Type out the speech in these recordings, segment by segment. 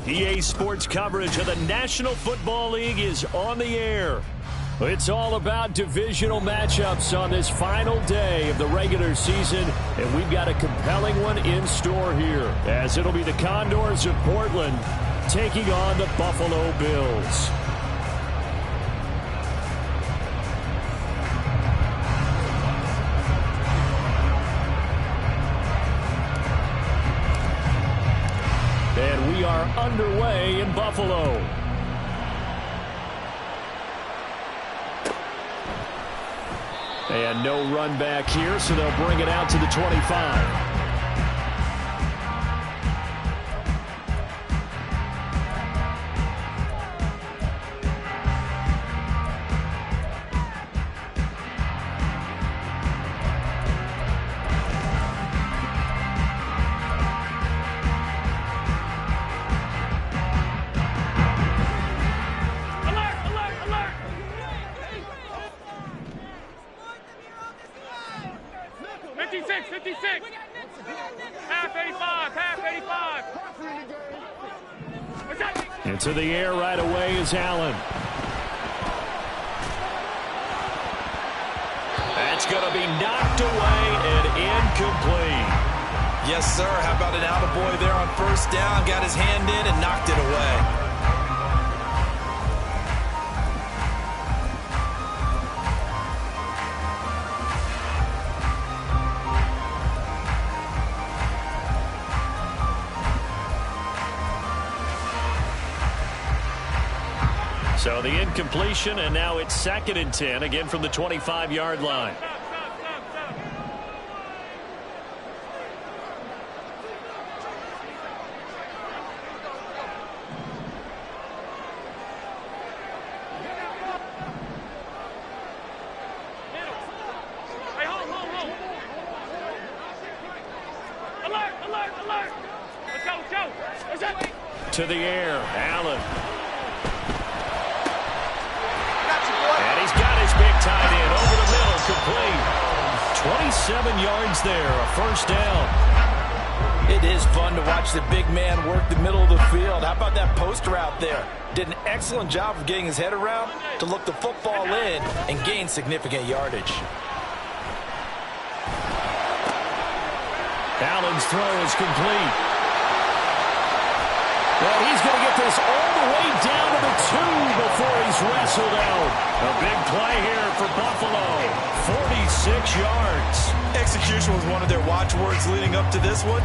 EA Sports coverage of the National Football League is on the air. It's all about divisional matchups on this final day of the regular season, and we've got a compelling one in store here, as it'll be the Condors of Portland taking on the Buffalo Bills. And we are underway in Buffalo. And no run back here, so they'll bring it out to the 25. Into the air right away is Allen. That's going to be knocked away and incomplete. Yes, sir. How about an attaboy there on first down? Got his hand in and knocked it away. So the incompletion, and now it's 2nd and 10, again from the 25-yard line. To the air, Allen. And he's got his big tight end over the middle, complete. 27 yards there, a first down. It is fun to watch the big man work the middle of the field. How about that post route there? Did an excellent job of getting his head around to look the football in and gain significant yardage. Allen's throw is complete. Well, he's going to get this all the way down to the 2 before he's wrestled out. A big play here for Buffalo. 46 yards. Execution was one of their watchwords leading up to this one.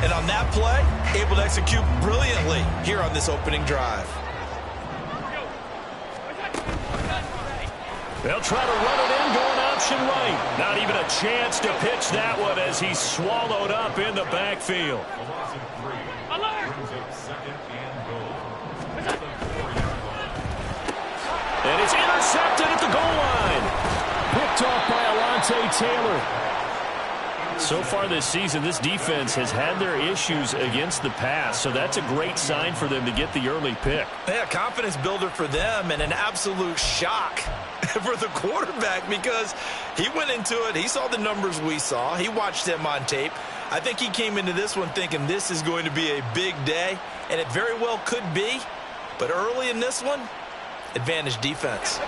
And on that play, able to execute brilliantly here on this opening drive. They'll try to run it in, going option right. Not even a chance to pitch that one as he's swallowed up in the backfield. And it's intercepted at the goal line. Picked off by Alontae Taylor. So far this season, this defense has had their issues against the pass, so that's a great sign for them to get the early pick. Yeah, confidence builder for them and an absolute shock for the quarterback because he went into it. He saw the numbers we saw. He watched them on tape. I think he came into this one thinking this is going to be a big day, and it very well could be. But early in this one, advantage defense.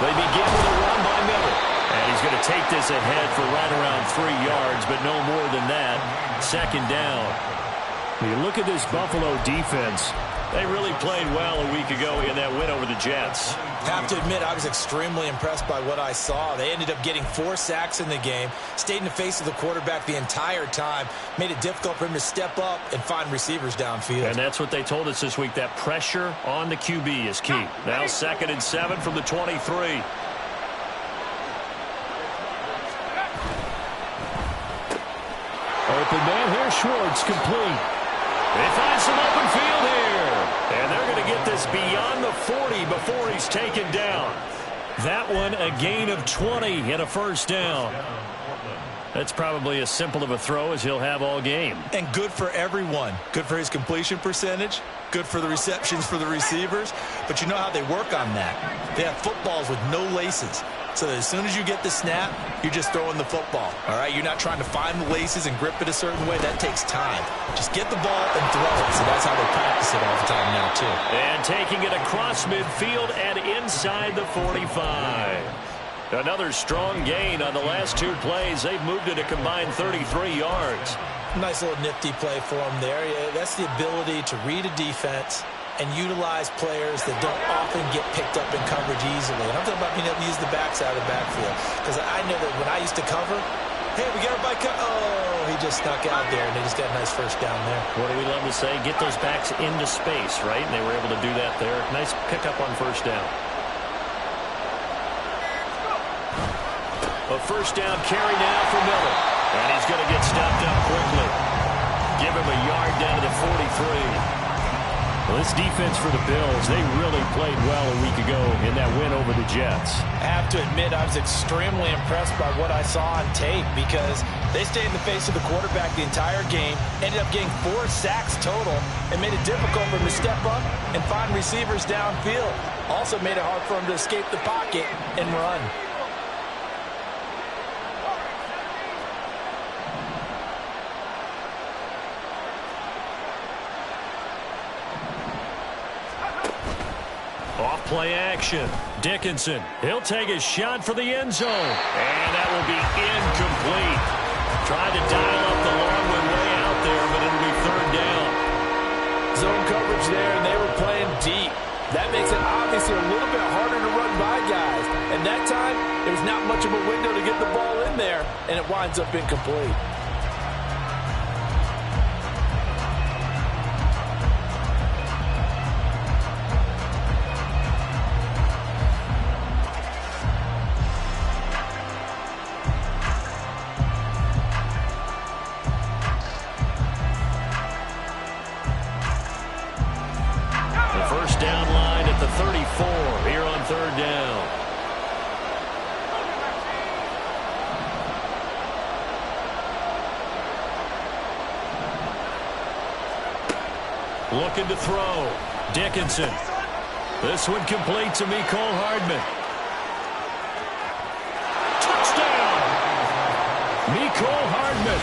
They begin with a run by Miller. And he's going to take this ahead for right around 3 yards, but no more than that. 2nd down. When you look at this Buffalo defense, they really played well a week ago in that win over the Jets. Have to admit, I was extremely impressed by what I saw. They ended up getting 4 sacks in the game, stayed in the face of the quarterback the entire time, made it difficult for him to step up and find receivers downfield. And that's what they told us this week, that pressure on the QB is key. Now 2nd and 7 from the 23. Open man here, Schwartz, complete. They find some open field here. And they're going to get this beyond the 40 before he's taken down. That one, a gain of 20 and a first down. That's probably as simple of a throw as he'll have all game. And good for everyone. Good for his completion percentage. Good for the receptions for the receivers. But you know how they work on that. They have footballs with no laces. so that as soon as you get the snap, you're just throwing the football, all right? You're not trying to find the laces and grip it a certain way. That takes time. Just get the ball and throw it. So that's how they practice it all the time now, too. And taking it across midfield and inside the 45. Another strong gain on the last 2 plays. They've moved it a combined 33 yards. Nice little nifty play for him there. Yeah, that's the ability to read a defense and utilize players that don't often get picked up in coverage easily. And I'm talking about being able to use the backside of the backfield. Because I know that when I used to cover, hey, we got our bike. Oh, he just snuck out there, and they just got a nice first down there. What do we love to say? Get those backs into space, right? And they were able to do that there. Nice pickup on first down. A first down carry now for Miller. And he's going to get stopped up quickly. Give him a yard down to the 43. Well, this defense for the Bills, they really played well a week ago in that win over the Jets. I have to admit, I was extremely impressed by what I saw on tape because they stayed in the face of the quarterback the entire game, ended up getting 4 sacks total, and made it difficult for him to step up and find receivers downfield. Also made it hard for him to escape the pocket and run. Play action. Dickinson. He'll take a shot for the end zone. And that will be incomplete. Tried to dial up the long one way out there, but it'll be third down. Zone coverage there, and they were playing deep. That makes it obviously a little bit harder to run by guys. And that time, there was not much of a window to get the ball in there, and it winds up incomplete. Looking to throw. Dickinson. This one complete to Mecole Hardman. Touchdown! Mecole Hardman.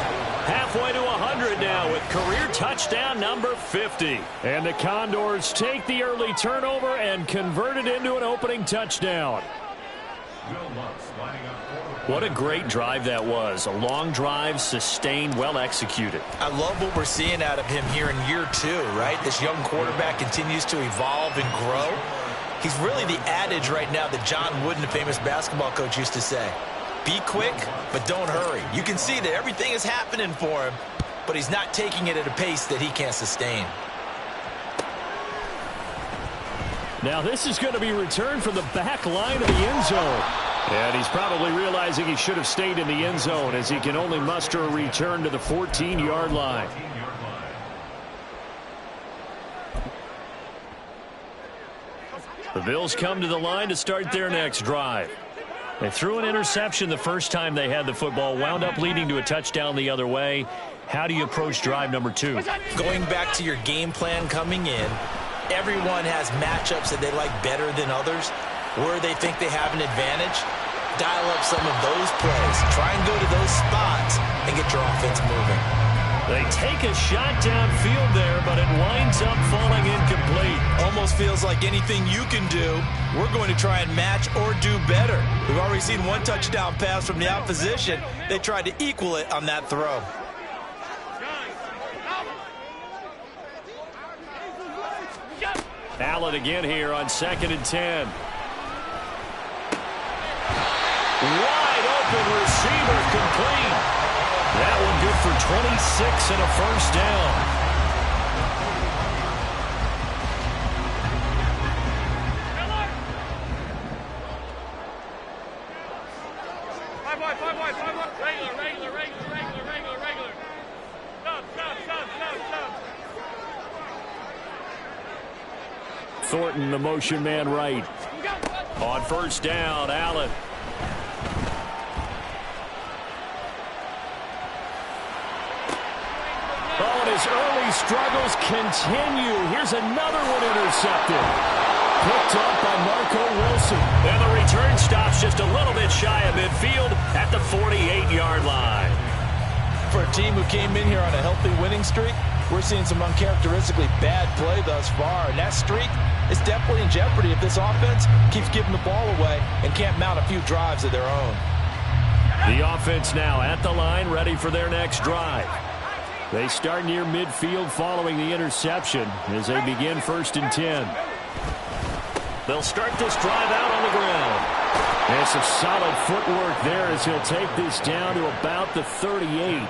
Halfway to 100 now with career touchdown number 50. And the Condors take the early turnover and convert it into an opening touchdown. What a great drive that was. A long drive, sustained, well executed. I love what we're seeing out of him here in year 2, right? This young quarterback continues to evolve and grow. He's really the adage right now that John Wooden, the famous basketball coach, used to say. Be quick, but don't hurry. You can see that everything is happening for him, but he's not taking it at a pace that he can't sustain. Now this is going to be returned from the back line of the end zone. And he's probably realizing he should have stayed in the end zone as he can only muster a return to the 14-yard line. The Bills come to the line to start their next drive. They threw an interception the first time they had the football, wound up leading to a touchdown the other way. How do you approach drive number 2? Going back to your game plan coming in, everyone has matchups that they like better than others, where they think they have an advantage. Dial up some of those plays. Try and go to those spots and get your offense moving. They take a shot downfield there, but it winds up falling incomplete. Almost feels like anything you can do, we're going to try and match or do better. We've already seen one touchdown pass from the opposition. They tried to equal it on that throw. Allen again here on 2nd and 10. Wide open receiver complete. That one good for 26 and a first down. Regular. Stop. Thornton, the motion man right. On first down, Allen. Oh, and his early struggles continue. Here's another one intercepted. picked up by Marco Wilson. And the return stops just a little bit shy of midfield at the 48-yard line. For a team who came in here on a healthy winning streak, we're seeing some uncharacteristically bad play thus far. And that streak is definitely in jeopardy if this offense keeps giving the ball away and can't mount a few drives of their own. The offense now at the line, ready for their next drive. They start near midfield following the interception as they begin 1st and 10. They'll start this drive out on the ground. And some solid footwork there as he'll take this down to about the 38.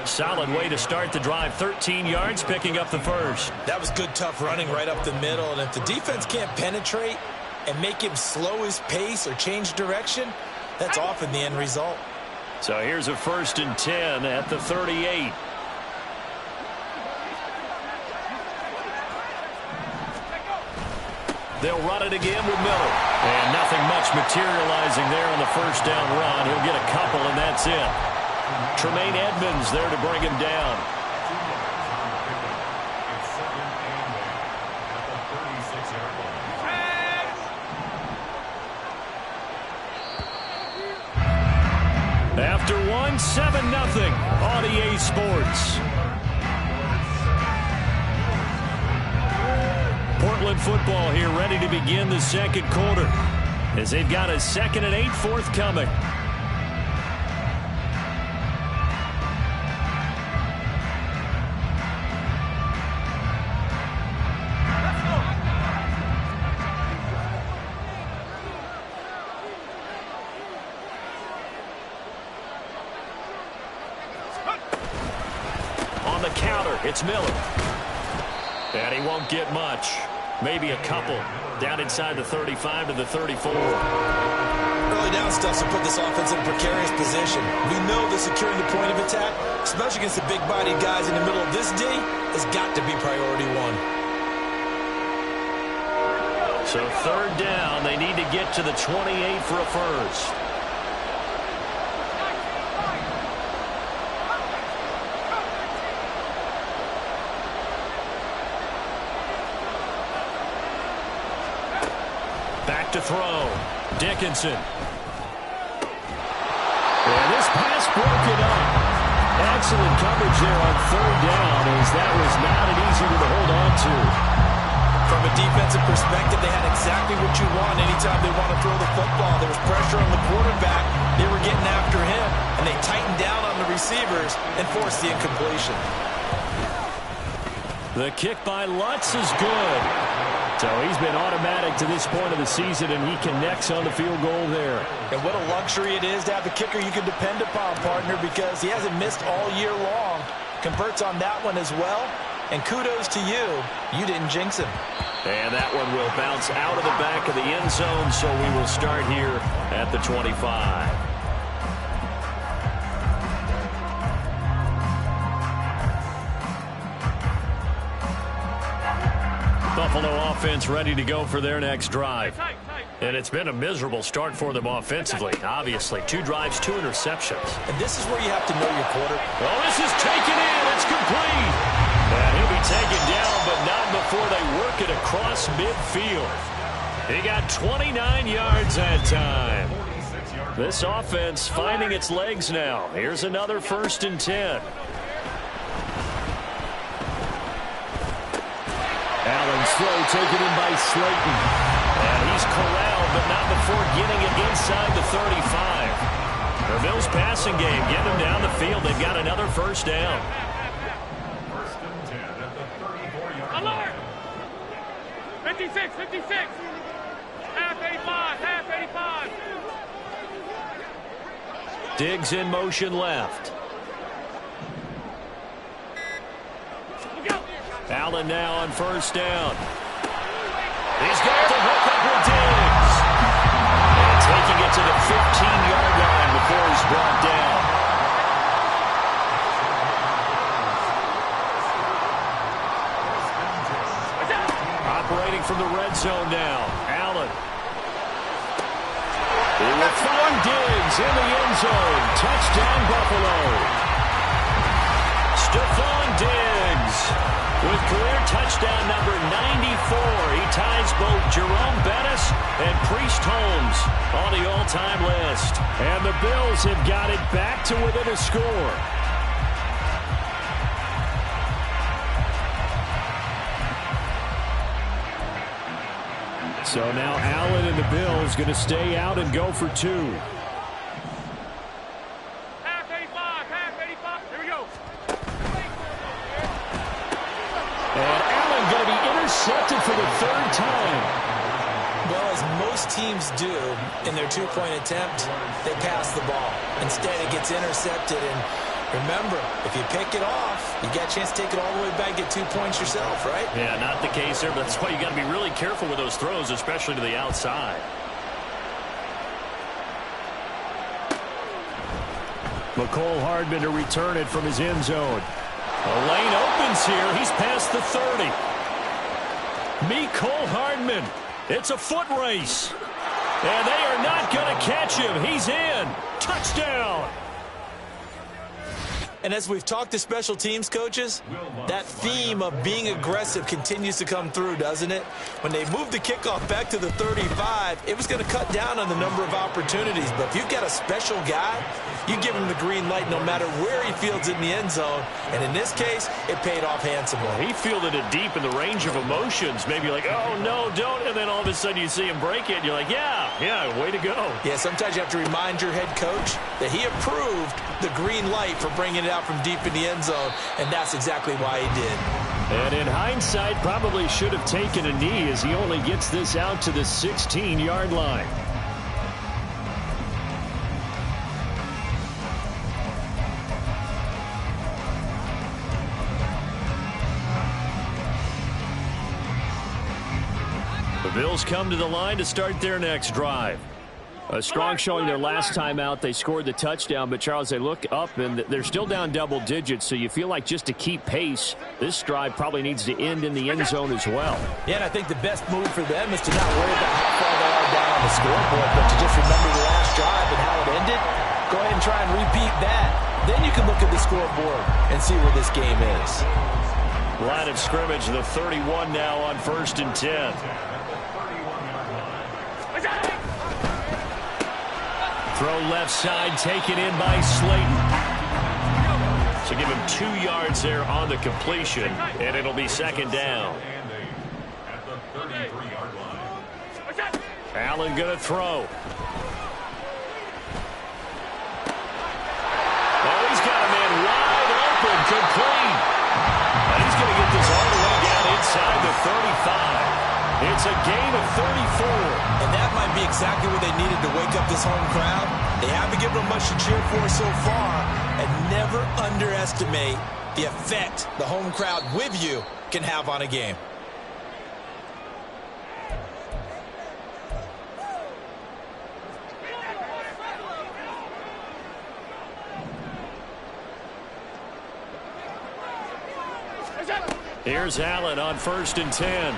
Solid way to start the drive. 13 yards, picking up the first. That was good, tough running right up the middle. And if the defense can't penetrate and make him slow his pace or change direction, that's often the end result. So here's a 1st and 10 at the 38. They'll run it again with Miller. And nothing much materializing there on the first down run. He'll get a couple, and that's it. Tremaine Edmonds there to bring him down. After one, 7-0 on EA Sports. Portland football here ready to begin the second quarter as they've got a 2nd and 8 forthcoming. On the counter, it's Miller. And he won't get much. Maybe a couple. Down inside the 35 to the 34. Early down stuff to put this offense in a precarious position. We know that securing the point of attack, especially against the big-bodied guys in the middle of this D, has got to be priority one. So 3rd down, they need to get to the 28 for a first. Back to throw. Dickinson. And this pass broken up. Excellent coverage there on 3rd down as that was not an easy one to hold on to. From a defensive perspective, they had exactly what you want anytime they want to throw the football. There was pressure on the quarterback. They were getting after him, and they tightened down on the receivers and forced the incompletion. The kick by Lutz is good. So he's been automatic to this point of the season, and he connects on the field goal there. And what a luxury it is to have a kicker you can depend upon, partner, because he hasn't missed all year long. Converts on that one as well. And kudos to you. You didn't jinx him. And that one will bounce out of the back of the end zone, so we will start here at the 25. Buffalo offense ready to go for their next drive. And it's been a miserable start for them offensively. Obviously, 2 drives, 2 interceptions. And this is where you have to know your quarterback. Oh, this is taken in. It's complete. And he'll be taken down, but not before they work it across midfield. He got 29 yards that time. This offense finding its legs now. Here's another 1st and 10. Allen's throw taken in by Slayton. And he's corralled, but not before getting it inside the 35. The Bills' passing game getting them down the field. They've got another 1st down. 1st and 10 at the 34-yard line. 56, 56. Half 85, half 85. Diggs in motion left. Allen now on 1st down. He's got the hook up with Diggs. And taking it to the 15-yard line before he's brought down. Operating from the red zone now. Allen. He will find Diggs in the end zone. Touchdown, Buffalo. Stephon Diggs with career touchdown number 94. He ties both Jerome Bettis and Priest Holmes on the all-time list. And the Bills have got it back to within a score. So now Allen and the Bills going to stay out and go for two. Half 85, half 85. Here we go. And Allen going to be intercepted for the third time. Well, as most teams do in their two-point attempt, they pass the ball. Instead, it gets intercepted. And remember, if you pick it off, you got a chance to take it all the way back, get 2 points yourself, right? Yeah, not the case there, but that's why you got to be really careful with those throws, especially to the outside. McCole Hardman to return it from his end zone. The lane opens here. He's past the 30. Mecole Hardman. It's a foot race. And they are not going to catch him. He's in. Touchdown. And as we've talked to special teams coaches, that theme of being aggressive continues to come through, doesn't it? When they moved the kickoff back to the 35, it was going to cut down on the number of opportunities. But if you've got a special guy, you give him the green light no matter where he fields in the end zone. And in this case, it paid off handsomely. He fielded it deep in the range of emotions. Maybe like, oh, no, don't. And then all of a sudden you see him break it. And you're like, yeah, way to go. Yeah, sometimes you have to remind your head coach that he approved the green light for bringing it out from deep in the end zone, and that's exactly why he did. And in hindsight, probably should have taken a knee as he only gets this out to the 16-yard line. The Bills come to the line to start their next drive. A strong showing their last time out. They scored the touchdown, but, Charles, they look up, and they're still down double digits, so you feel like just to keep pace, this drive probably needs to end in the end zone as well. Yeah, and I think the best move for them is to not worry about how far they are down on the scoreboard, but to just remember the last drive and how it ended. Go ahead and try and repeat that. Then you can look at the scoreboard and see where this game is. Line of scrimmage, the 31 now on 1st and 10. Throw left side, taken in by Slayton. So give him 2 yards there on the completion, and it'll be second down. Allen going to throw. Oh, he's got a man wide open, complete. And he's going to get this all the way down inside the 35. It's a gain of 34. And that might be exactly what they needed to wake up this home crowd. They haven't given them much to cheer for so far. And never underestimate the effect the home crowd with you can have on a game. Here's Allen on 1st and 10.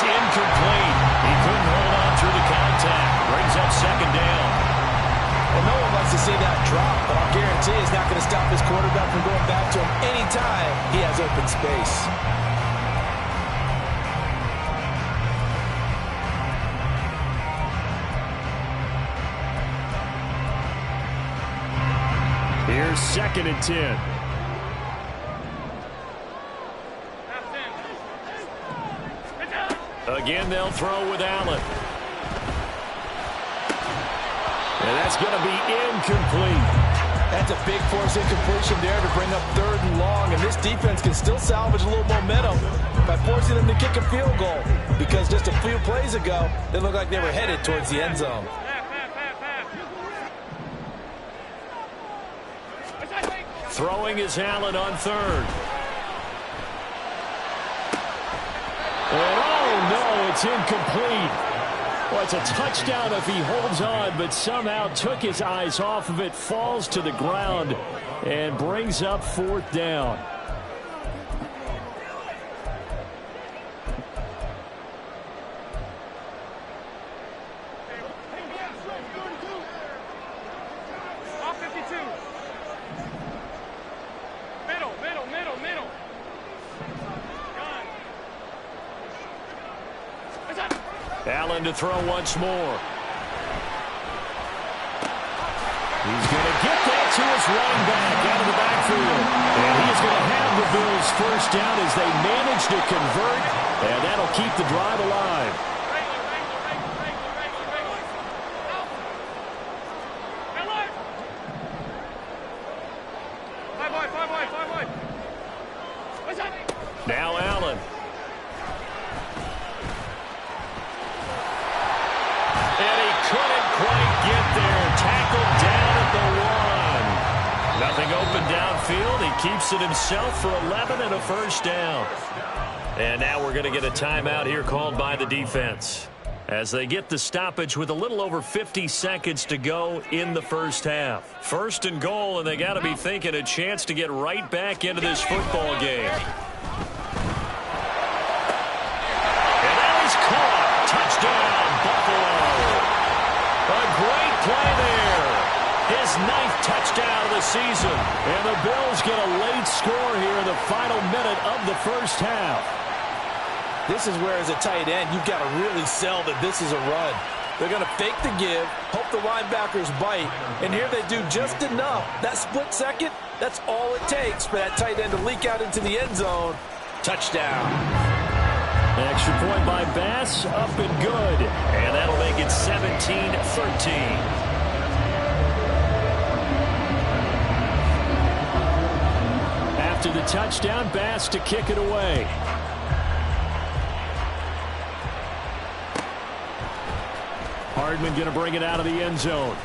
Incomplete. He couldn't hold on through the contact. Brings up second down. Well, no one wants to see that drop, but I'll guarantee it's not going to stop his quarterback from going back to him anytime he has open space. Here's 2nd and 10. Again, they'll throw with Allen. And that's going to be incomplete. That's a big force incompletion there to bring up 3rd and long. And this defense can still salvage a little momentum by forcing them to kick a field goal. Because just a few plays ago, they looked like they were headed towards the end zone. Throwing is Allen on 3rd. And oh no, it's incomplete. Well, it's a touchdown if he holds on, but somehow took his eyes off of it, falls to the ground, and brings up 4th down. Allen to throw once more. He's going to get that to his running back out of the backfield. And he's going to have the Bills first down as they manage to convert. And that'll keep the drive alive. Now Allen. And he couldn't quite get there. Tackled down at the 1. Nothing open downfield. He keeps it himself for 11 and a first down. And now we're going to get a timeout here called by the defense as they get the stoppage with a little over 50 seconds to go in the first half. First and goal, and they got to be thinking a chance to get right back into this football game. And that is caught. Touchdown, Buffalo. A great play there. His 9th touchdown of the season. And the Bills get a late score here in the final minute of the first half. This is where, as a tight end, you've got to really sell that this is a run. They're going to fake the give, hope the linebackers bite, and here they do just enough. That split second, that's all it takes for that tight end to leak out into the end zone. Touchdown. An extra point by Bass, up and good. And that'll make it 17-13. After the touchdown, Bass to kick it away. Hardman going to bring it out of the end zone.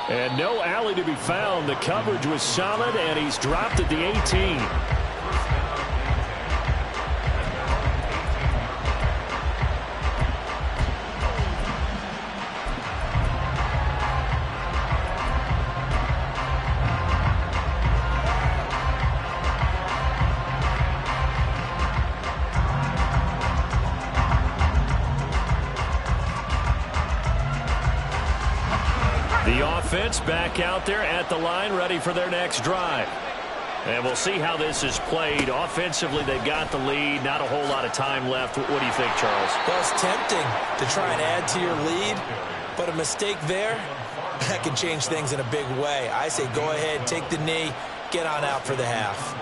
And no alley to be found. The coverage was solid, and he's dropped at the 18. Back out there at the line, ready for their next drive. And we'll see how this is played. Offensively, they've got the lead. Not a whole lot of time left. What do you think, Charles? Well, it's tempting to try and add to your lead, but a mistake there, that can change things in a big way. I say go ahead, take the knee, get on out for the half.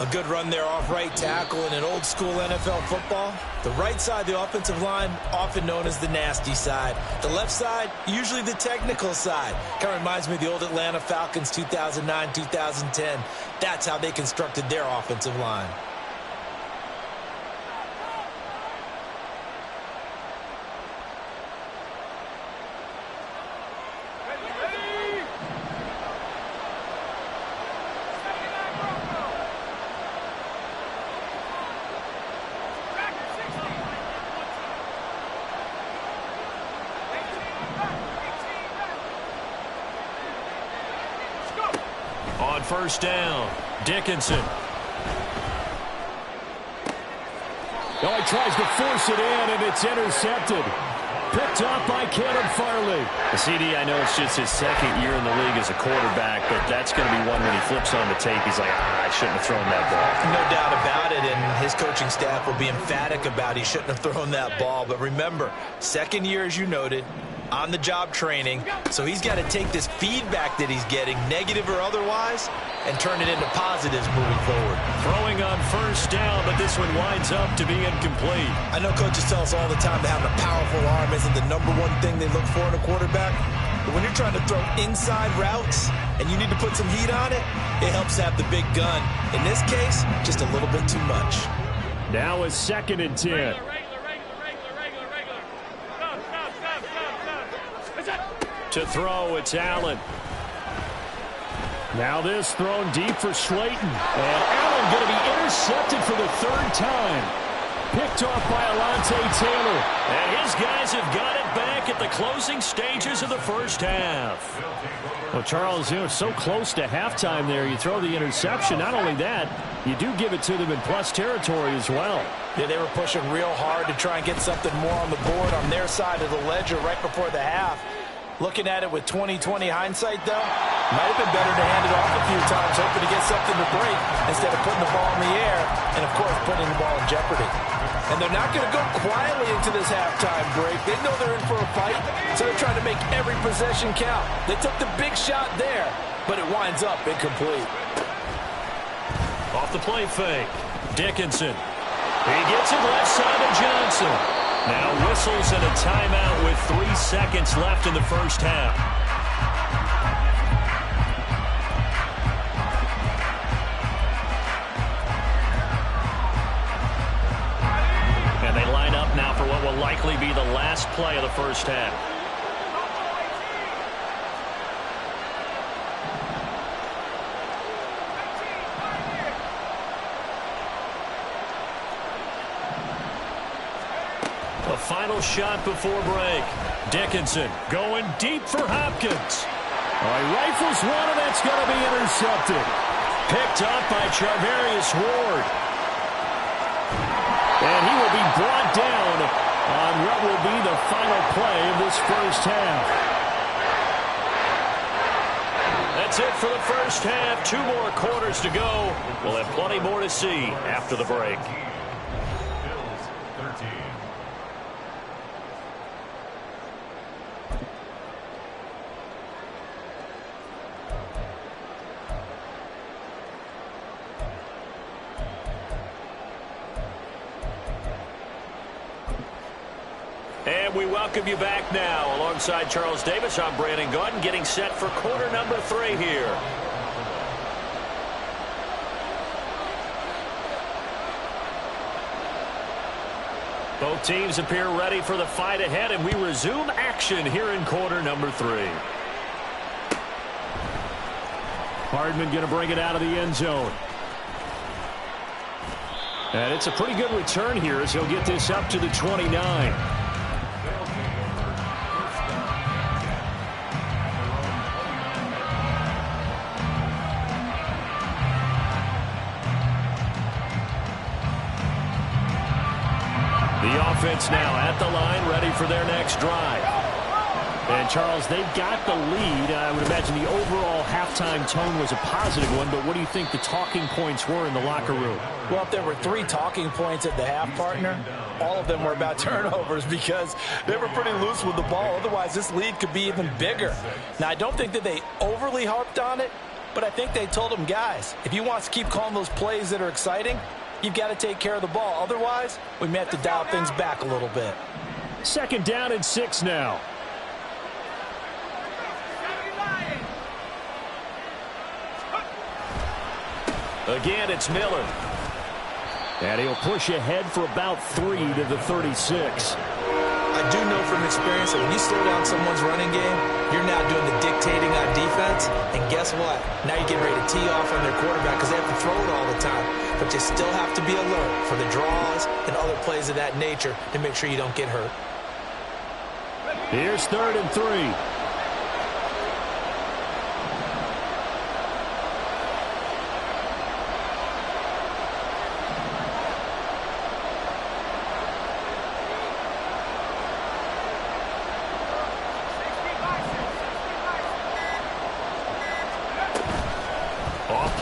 A good run there off right tackle in an old-school NFL football. The right side of the offensive line, often known as the nasty side. The left side, usually the technical side. Kind of reminds me of the old Atlanta Falcons 2009-2010. That's how they constructed their offensive line. First down, Dickinson. Oh, he tries to force it in, and it's intercepted. Picked up by Caleb Farley. The CD, I know it's just his second year in the league as a quarterback, but that's going to be one when he flips on the tape. He's like, I shouldn't have thrown that ball. No doubt about it, and his coaching staff will be emphatic about he shouldn't have thrown that ball. But remember, second year, as you noted, on-the-job training, so he's got to take this feedback that he's getting, negative or otherwise, and turn it into positives moving forward. Throwing on first down, but this one winds up to be incomplete. I know coaches tell us all the time that having a powerful arm isn't the number one thing they look for in a quarterback, but when you're trying to throw inside routes and you need to put some heat on it, it helps have the big gun. In this case, just a little bit too much. Now a 2nd and 10. To throw, it's Allen. Now this thrown deep for Slayton. And Allen going to be intercepted for the 3rd time. Picked off by Alontae Taylor. And his guys have got it back at the closing stages of the first half. Well, Charles, you know, so close to halftime there. You throw the interception. Not only that, you do give it to them in plus territory as well. Yeah, they were pushing real hard to try and get something more on the board on their side of the ledger right before the half. Looking at it with 20/20 hindsight, though, might have been better to hand it off a few times, hoping to get something to break instead of putting the ball in the air and, of course, putting the ball in jeopardy. And they're not going to go quietly into this halftime break. They know they're in for a fight, so they're trying to make every possession count. They took the big shot there, but it winds up incomplete. Off the play fake, Dickinson. He gets it left side to Johnson. Now whistles and a timeout with 3 seconds left in the first half. And they line up now for what will likely be the last play of the first half. A final shot before break. Dickinson going deep for Hopkins. He rifles one, and that's going to be intercepted. Picked up by Charvarius Ward. And he will be brought down on what will be the final play of this first half. That's it for the first half. 2 more quarters to go. We'll have plenty more to see after the break. And we welcome you back now. Alongside Charles Davis, I'm Brandon Gaudin, getting set for quarter number 3 here. Both teams appear ready for the fight ahead, and we resume action here in quarter number 3. Hardman going to bring it out of the end zone. And it's a pretty good return here as he'll get this up to the 29. The offense now at the line, ready for their next drive. And, Charles, they've got the lead. I would imagine the overall halftime tone was a positive one, but what do you think the talking points were in the locker room? Well, if there were 3 talking points at the half, partner, all of them were about turnovers because they were pretty loose with the ball. Otherwise, this lead could be even bigger. Now, I don't think that they overly harped on it, but I think they told them, guys, if you want us to keep calling those plays that are exciting, you've got to take care of the ball. Otherwise, we may have to dial things back a little bit. 2nd down and 6 now. Again, it's Miller. And he'll push ahead for about 3 to the 36. I do know from experience that when you slow down someone's running game, you're now doing the dictating on defense. And guess what? Now you're getting ready to tee off on their quarterback because they have to throw it all the time. But you still have to be alert for the draws and other plays of that nature to make sure you don't get hurt. Here's 3rd and 3.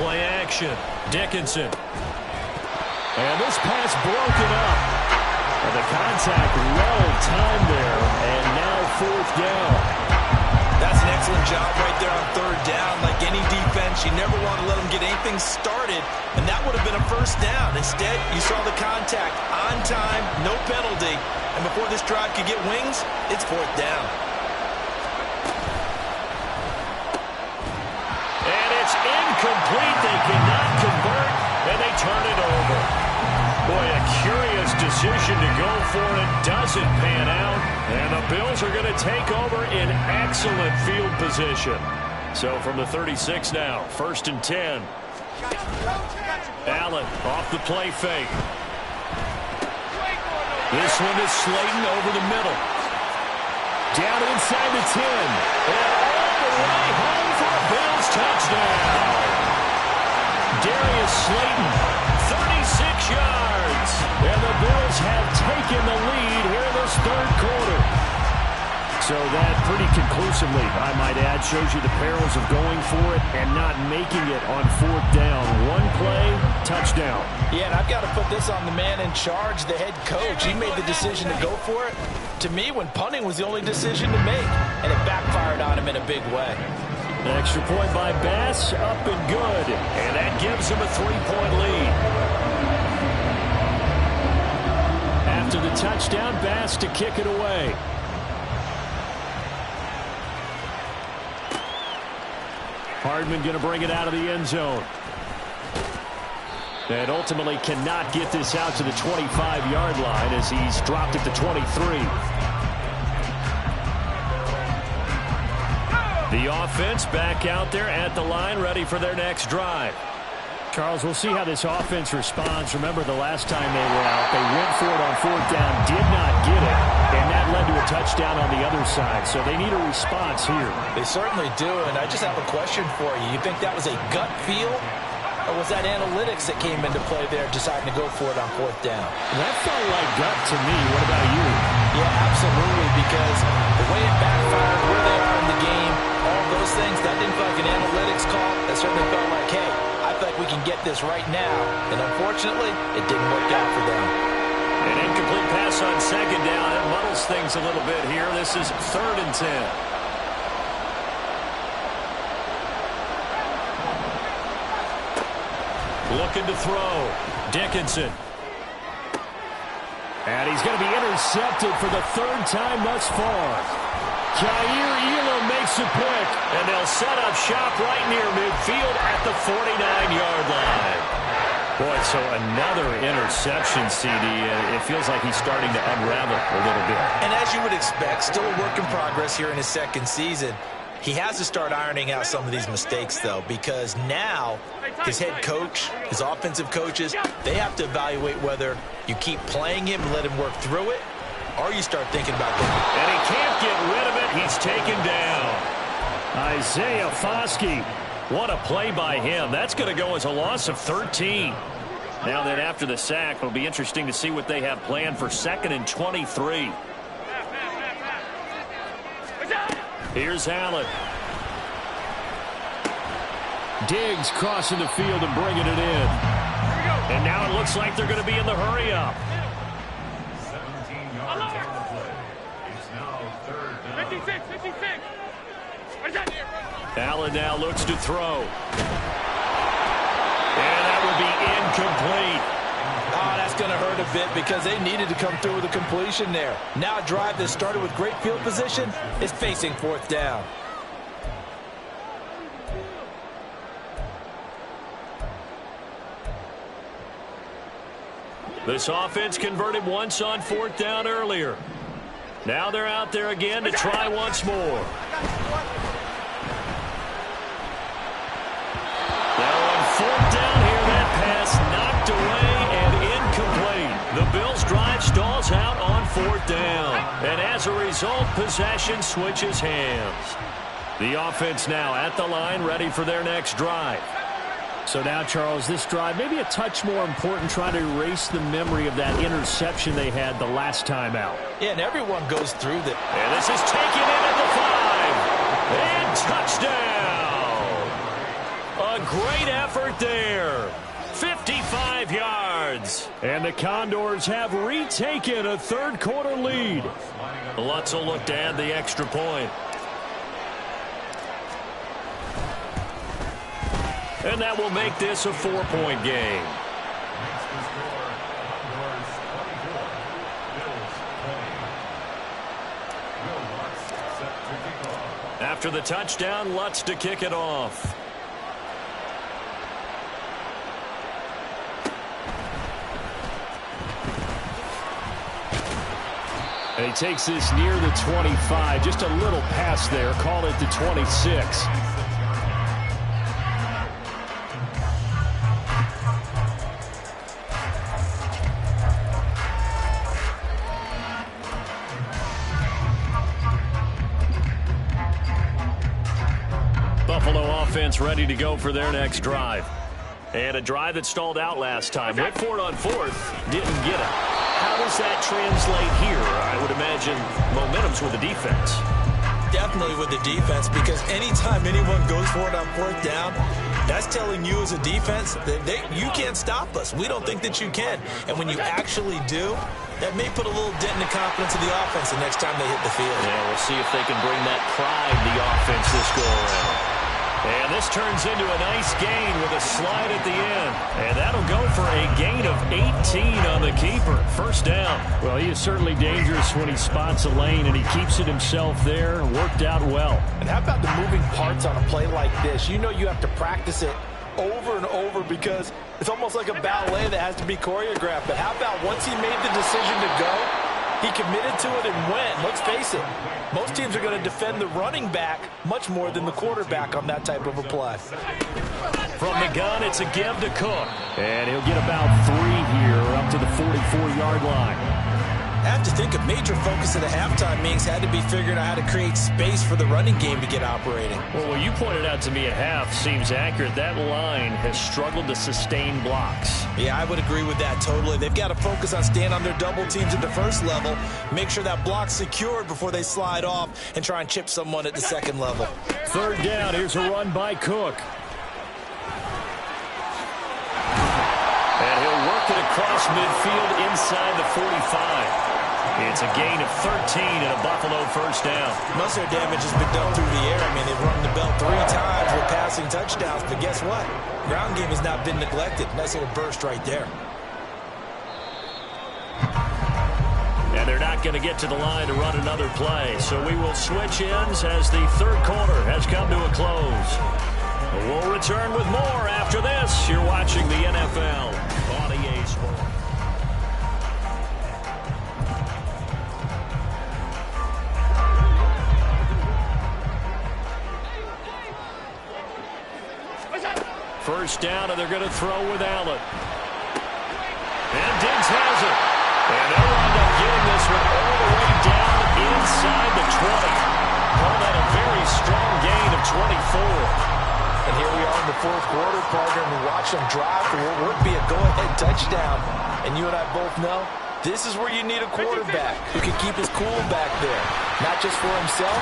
Play action. Dickinson. And this pass broken up. And the contact well timed there. And now 4th down. That's an excellent job right there on 3rd down. Like any defense, you never want to let them get anything started. And that would have been a 1st down. Instead, you saw the contact on time, no penalty. And before this drive could get wings, it's 4th down. Incomplete. They cannot convert, and they turn it over. Boy, a curious decision to go for it. Doesn't pan out, and the Bills are going to take over in excellent field position. So from the 36 now, 1st and 10. Allen off the play fake. This one is Slayton over the middle. Down inside the 10. And all the way home for a Bills touchdown. Darius Slayton, 36 yards. And the Bills have taken the lead here in this 3rd quarter. So that pretty conclusively, I might add, shows you the perils of going for it and not making it on fourth down. One play, touchdown. Yeah, and I've got to put this on the man in charge, the head coach. He made the decision to go for it. To me, when punting was the only decision to make, and it backfired on him in a big way. An extra point by Bass, up and good. And that gives him a 3-point lead. After the touchdown, Bass to kick it away. Hardman going to bring it out of the end zone. And ultimately cannot get this out to the 25-yard line as he's dropped it to 23. The offense back out there at the line, ready for their next drive. Charles, we'll see how this offense responds. Remember, the last time they were out, they went for it on fourth down, did not get it, and that led to a touchdown on the other side. So they need a response here. They certainly do, and I just have a question for you. You think that was a gut feel, or was that analytics that came into play there, deciding to go for it on fourth down? That felt like gut to me. What about you? Yeah, absolutely, because the way it backfired, where they are in the game, all those things, that didn't feel like an analytics call. That certainly felt like, hey, I feel like we can get this right now. And unfortunately, it didn't work out for them. An incomplete pass on second down. It muddles things a little bit here. This is 3rd and 10. Looking to throw. Dickinson. And he's going to be intercepted for the 3rd time thus far. Jair Elam makes a pick, and they'll set up shop right near midfield at the 49-yard line. Boy, so another interception, CD. It feels like he's starting to unravel a little bit. And as you would expect, still a work in progress here in his second season. He has to start ironing out some of these mistakes, though, because now his head coach, his offensive coaches, they have to evaluate whether you keep playing him and let him work through it, or you start thinking about going. And he can't get rid of it. He's taken down. Isaiah Foskey. What a play by him. That's going to go as a loss of 13. Now then, after the sack, it'll be interesting to see what they have planned for 2nd and 23. Here's Allen. Diggs crossing the field and bringing it in. And now it looks like they're going to be in the hurry-up. 17 yards on the play. It's now 3rd down. 56. Allen now looks to throw. And that will be incomplete. Oh, that's going to hurt a bit because they needed to come through with a completion there. Now a drive that started with great field position is facing 4th down. This offense converted once on 4th down earlier. Now they're out there again to try once more. Now on 4th down here, that pass knocked away and incomplete. The Bills' drive stalls out on 4th down. And as a result, possession switches hands. The offense now at the line, ready for their next drive. So now, Charles, this drive maybe a touch more important, trying to erase the memory of that interception they had the last time out. Yeah, and everyone goes through that. And this is taken in at the 5. And touchdown. A great effort there. 55 yards. And the Condors have retaken a 3rd quarter lead. Lutz will look to add the extra point. And that will make this a 4-point game. After the touchdown, Lutz to kick it off. And he takes this near the 25. Just a little pass there. Call it the 26. Buffalo offense ready to go for their next drive. And a drive that stalled out last time. Went for it on 4th. Didn't get it. how does that translate here? I would imagine momentum's with the defense. Definitely with the defense, because anytime anyone goes for it on fourth down, that's telling you as a defense that you can't stop us. We don't think that you can. And when you actually do, that may put a little dent in the confidence of the offense the next time they hit the field. Yeah, we'll see if they can bring that pride to the offense this go-around. And this turns into a nice gain with a slide at the end. And that'll go for a gain of 18 on the keeper. First down. Well, he is certainly dangerous when he spots a lane, and he keeps it himself there. Worked out well. And how about the moving parts on a play like this? You know you have to practice it over and over because it's almost like a ballet that has to be choreographed. But how about once he made the decision to go, he committed to it and went. Let's face it, most teams are going to defend the running back much more than the quarterback on that type of a play. From the gun, it's a give to Cook. And he'll get about 3 here up to the 44-yard line. I have to think a major focus of the halftime meetings had to be figuring out how to create space for the running game to get operating. Well, what you pointed out to me at half seems accurate. That line has struggled to sustain blocks. Yeah, I would agree with that totally. They've got to focus on staying on their double teams at the first level, make sure that block's secured before they slide off and try and chip someone at the second level. Third down, here's a run by Cook. And he'll work it across midfield inside the 45. It's a gain of 13 and a Buffalo first down. Most of their damage has been done through the air. I mean, they've rung the bell 3 times with passing touchdowns, but guess what? Ground game has not been neglected. Nice little burst right there. And they're not going to get to the line to run another play, so we will switch ends as the third quarter has come to a close. We'll return with more after this. You're watching the NFL on EA Sports. First down, and they're going to throw with Allen. And Diggs has it. And they'll wind up getting this one all the way down inside the 20. Call that a very strong gain of 24. And here we are in the fourth quarter, partner, and we watch them drive for what would be a go-ahead touchdown. And you and I both know this is where you need a quarterback who can keep his cool back there. Not just for himself,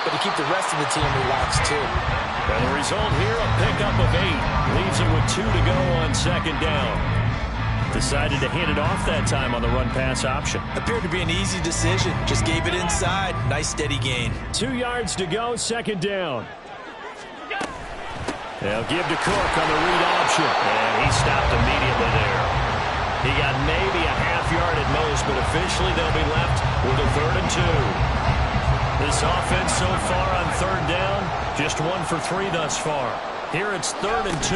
but to keep the rest of the team relaxed too. And the result here, a pickup of 8. Leaves it with 2 to go on second down. Decided to hand it off that time on the run-pass option. Appeared to be an easy decision. Just gave it inside. Nice steady gain. 2 yards to go, second down. They'll give to Cook on the read option. And he stopped immediately there. He got maybe a half yard at most, but officially they'll be left with a 3rd and 2. This offense so far on third down, just 1 for 3 thus far. Here it's 3rd and 2.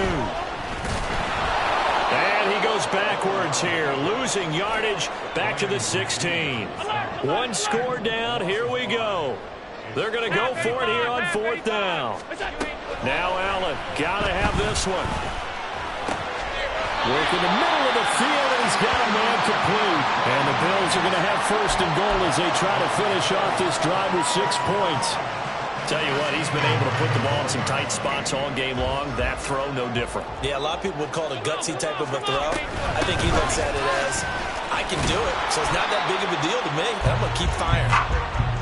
And he goes backwards here, losing yardage back to the 16. 1 score down, here we go. They're going to go for it here on 4th down. Now Allen, got to have this one. Work in the middle of the field, and he's got a man complete. And the Bills are going to have 1st and goal as they try to finish off this drive with 6 points. Tell you what, he's been able to put the ball in some tight spots all game long. That throw, no different. Yeah, a lot of people would call it a gutsy type of a throw. I think he looks at it as, I can do it, so it's not that big of a deal to me, and I'm going to keep firing.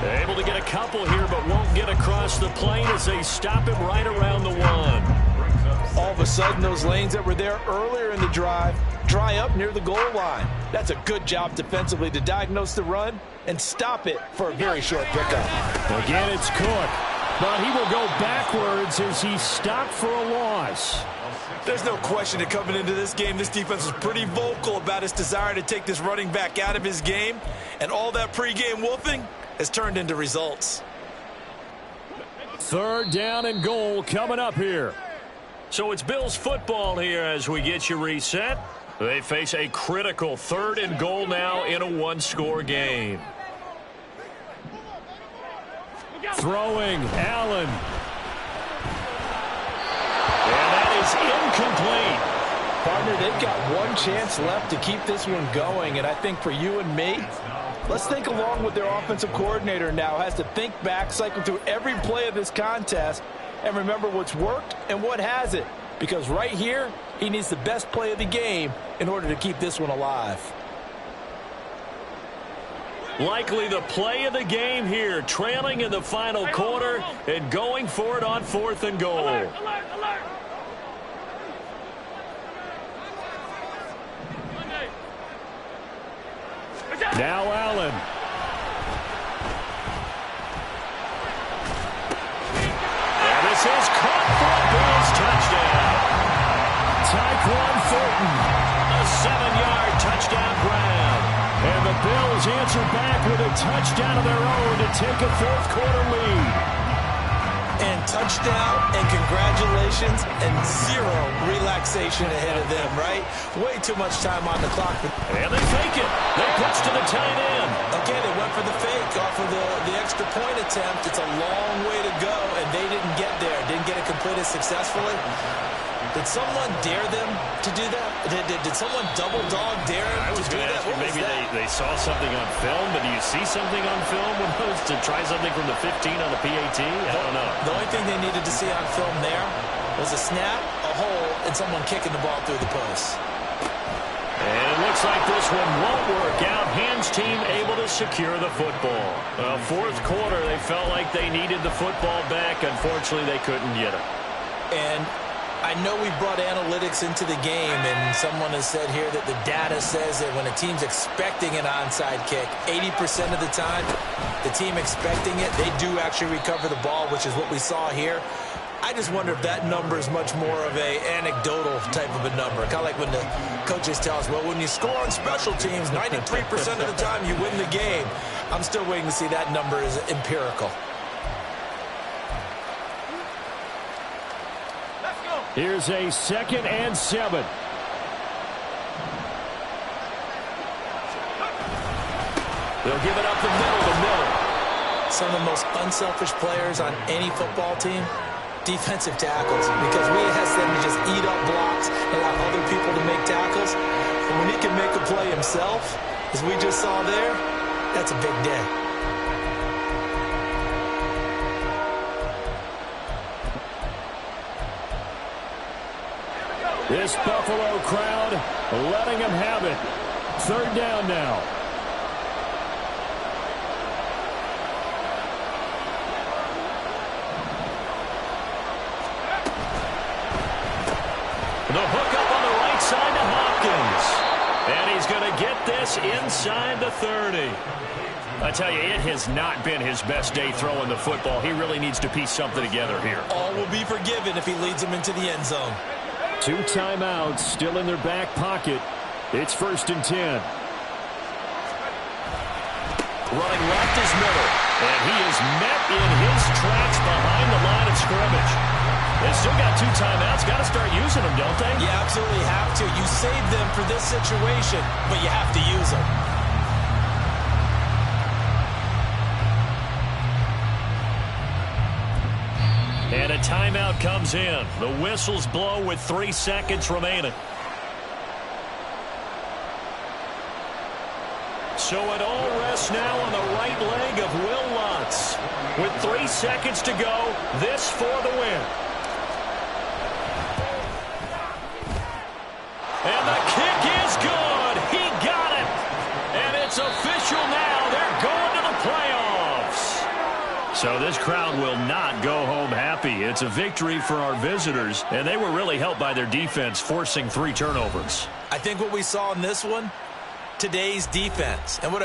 They're able to get a couple here, but won't get across the plane as they stop him right around the 1. All of a sudden, those lanes that were there earlier in the drive dry up near the goal line. That's a good job defensively to diagnose the run and stop it for a very short pickup. Again, it's Cook, but he will go backwards as he stopped for a loss. There's no question that coming into this game, this defense was pretty vocal about its desire to take this running back out of his game, and all that pregame wolfing has turned into results. 3rd down and goal coming up here. So it's Bills football here as we get you reset. They face a critical 3rd and goal now in a 1-score game. Throwing, Allen. And that is incomplete. Partner, they've got 1 chance left to keep this one going, and I think for you and me, let's think along with their offensive coordinator now. Has to think back, cycle through every play of this contest, and remember what's worked and what hasn't. Because right here, he needs the best play of the game in order to keep this one alive. Likely the play of the game here, trailing in the final quarter and going for it on 4th and goal. Alert, alert, alert. Now Allen. And this is caught for a Bills touchdown. Tyquan Thornton, a 7-yard touchdown grab. And the Bills answer back with a touchdown of their own to take a 4th quarter lead. And touchdown and congratulations and zero relaxation ahead of them, right? Way too much time on the clock. And they fake it. They pitch to the tight end. Okay, they went for the fake off of the extra point attempt. It's a long way to go, and they didn't get there. Didn't get it completed successfully. Did someone dare them to do that? Did someone double dog dare them to do that? Maybe they saw something on film, but do you see something on film when those to try something from the 15 on the PAT? I don't know. The only thing they needed to see on film there was a snap, a hole, and someone kicking the ball through the post. And it looks like this one won't work out. Hans team able to secure the football. 4th quarter, they felt like they needed the football back. Unfortunately, they couldn't get it. And I know we brought analytics into the game, and someone has said here that the data says that when a team's expecting an onside kick, 80% of the time, the team expecting it, they do actually recover the ball, which is what we saw here. I just wonder if that number is much more of a anecdotal type of a number. Kind of like when the coaches tell us, well, when you score on special teams, 93% of the time you win the game. I'm still waiting to see that number is empirical. Here's a 2nd and 7. They'll give it up the middle to Miller. Some of the most unselfish players on any football team, defensive tackles, because we ask them to just eat up blocks and allow other people to make tackles. And when he can make a play himself, as we just saw there, that's a big day. This Buffalo crowd letting them have it. 3rd down now. The hook up on the right side to Hopkins. And he's going to get this inside the 30. I tell you, it has not been his best day throwing the football. He really needs to piece something together here. All will be forgiven if he leads them into the end zone. 2 timeouts still in their back pocket. It's 1st and 10. Running left is Miller. And he is met in his tracks behind the line of scrimmage. They still got 2 timeouts. Got to start using them, don't they? You absolutely have to. You save them for this situation, but you have to use them. And a timeout comes in. The whistles blow with 3 seconds remaining. So it all rests now on the right leg of Will Lutz. With 3 seconds to go, this for the win. And the kick is good. He got it. And it's official now. They're going to the playoffs. So this crowd will not go home happy. It's a victory for our visitors, and they were really helped by their defense forcing 3 turnovers. I think what we saw in this one, today's defense. And what I mean